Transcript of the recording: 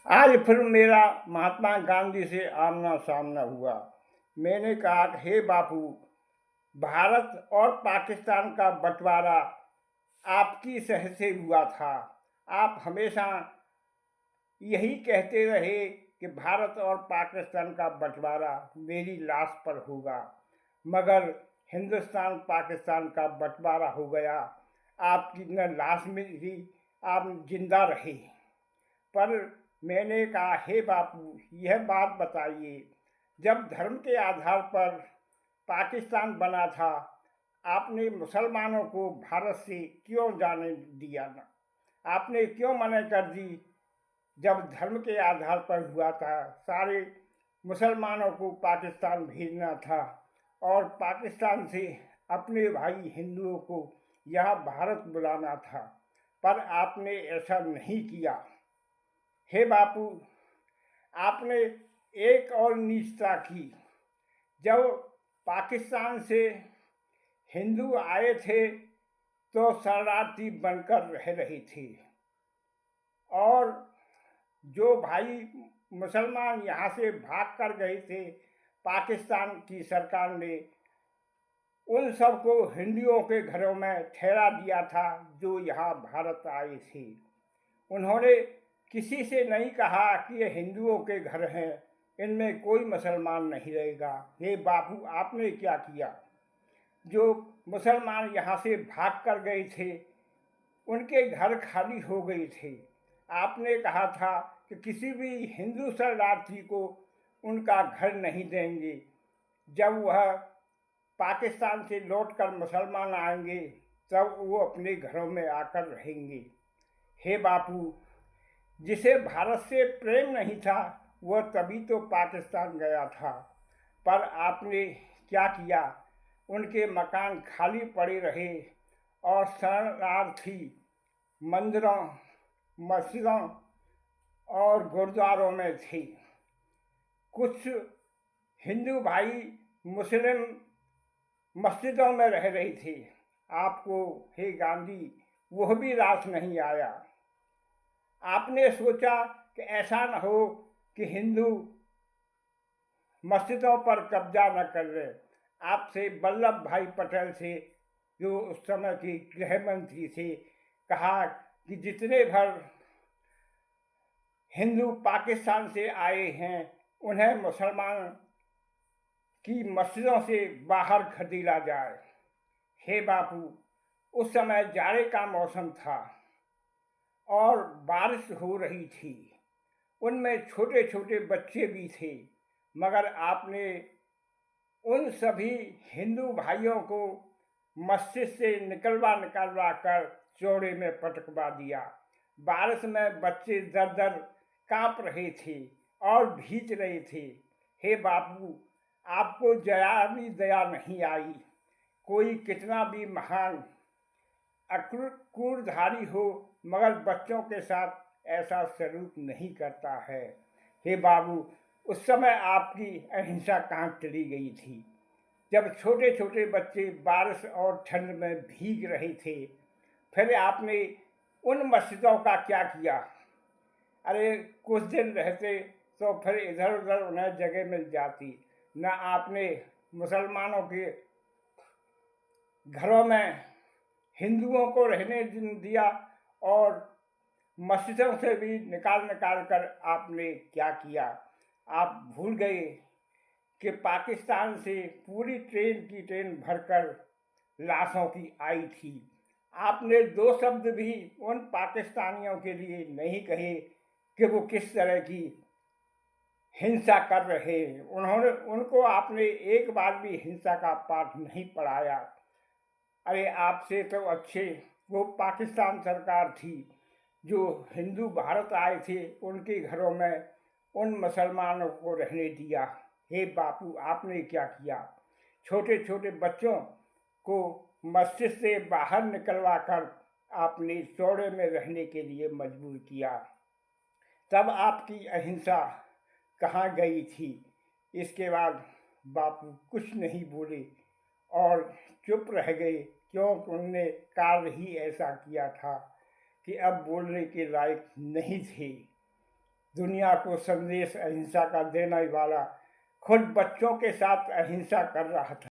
आज फिर मेरा महात्मा गांधी से आमना सामना हुआ। मैंने कहा कि हे बापू, भारत और पाकिस्तान का बंटवारा आपकी सह से हुआ था। आप हमेशा यही कहते रहे कि भारत और पाकिस्तान का बंटवारा मेरी लाश पर होगा, मगर हिंदुस्तान पाकिस्तान का बंटवारा हो गया। आपकी न लाश मिली, आप जिंदा रहे। पर मैंने कहा, हे बापू, यह बात बताइए, जब धर्म के आधार पर पाकिस्तान बना था, आपने मुसलमानों को भारत से क्यों जाने दिया ना? आपने क्यों मना कर दी? जब धर्म के आधार पर हुआ था, सारे मुसलमानों को पाकिस्तान भेजना था और पाकिस्तान से अपने भाई हिंदुओं को यहाँ भारत बुलाना था, पर आपने ऐसा नहीं किया। हे बापू, आपने एक और नीचता की। जब पाकिस्तान से हिंदू आए थे तो शरणार्थी बनकर रह रहे थे, और जो भाई मुसलमान यहाँ से भाग कर गए थे, पाकिस्तान की सरकार ने उन सबको हिंदुओं के घरों में ठहरा दिया था जो यहाँ भारत आए थे। उन्होंने किसी से नहीं कहा कि ये हिंदुओं के घर हैं, इनमें कोई मुसलमान नहीं रहेगा। हे बापू, आपने क्या किया? जो मुसलमान यहाँ से भाग कर गए थे, उनके घर खाली हो गए थे। आपने कहा था कि किसी भी हिंदू शरणार्थी को उनका घर नहीं देंगे। जब वह पाकिस्तान से लौटकर मुसलमान आएंगे, तब वो अपने घरों में आकर रहेंगे। हे बापू, जिसे भारत से प्रेम नहीं था, वह तभी तो पाकिस्तान गया था। पर आपने क्या किया? उनके मकान खाली पड़े रहे और शरणार्थी मंदिरों, मस्जिदों और गुरुद्वारों में थे। कुछ हिंदू भाई मुस्लिम मस्जिदों में रह रहे थे। आपको, हे गांधी, वह भी रास नहीं आया। आपने सोचा कि ऐसा न हो कि हिंदू मस्जिदों पर कब्जा न कर ले। आपसे वल्लभ भाई पटेल से, जो उस समय के गृह मंत्री थे, कहा कि जितने भर हिंदू पाकिस्तान से आए हैं, उन्हें मुसलमान की मस्जिदों से बाहर खदेड़ा जाए। हे बापू, उस समय जाड़े का मौसम था और बारिश हो रही थी। उनमें छोटे छोटे बच्चे भी थे, मगर आपने उन सभी हिंदू भाइयों को मस्जिद से निकलवा कर चौड़े में पटकवा दिया। बारिश में बच्चे दर दर काँप रहे थे और भीग रहे थे। हे बापू, आपको जरा भी दया नहीं आई। कोई कितना भी महान क्रूरधारी हो, मगर बच्चों के साथ ऐसा सलूक नहीं करता है। हे बाबू, उस समय आपकी अहिंसा कहाँ चली गई थी? जब छोटे छोटे बच्चे बारिश और ठंड में भीग रहे थे, फिर आपने उन मस्जिदों का क्या किया? अरे, कुछ दिन रहते तो फिर इधर उधर उन्हें जगह मिल जाती। न आपने मुसलमानों के घरों में हिंदुओं को रहने दिया, और मस्जिदों से भी निकाल कर आपने क्या किया? आप भूल गए कि पाकिस्तान से पूरी ट्रेन की ट्रेन भरकर लाशों की आई थी। आपने दो शब्द भी उन पाकिस्तानियों के लिए नहीं कहे कि वो किस तरह की हिंसा कर रहे हैं। उनको आपने एक बार भी हिंसा का पाठ नहीं पढ़ाया। अरे, आपसे तो अच्छे वो पाकिस्तान सरकार थी जो हिंदू भारत आए थे, उनके घरों में उन मुसलमानों को रहने दिया। हे बापू, आपने क्या किया? छोटे छोटे बच्चों को मस्जिद से बाहर निकलवा कर आपने चौड़े में रहने के लिए मजबूर किया। तब आपकी अहिंसा कहाँ गई थी? इसके बाद बापू कुछ नहीं बोले और चुप रह गए, क्योंकि उनने कार्य ही ऐसा किया था कि अब बोलने के लायक नहीं थे। दुनिया को संदेश अहिंसा का देने वाला खुद बच्चों के साथ अहिंसा कर रहा था।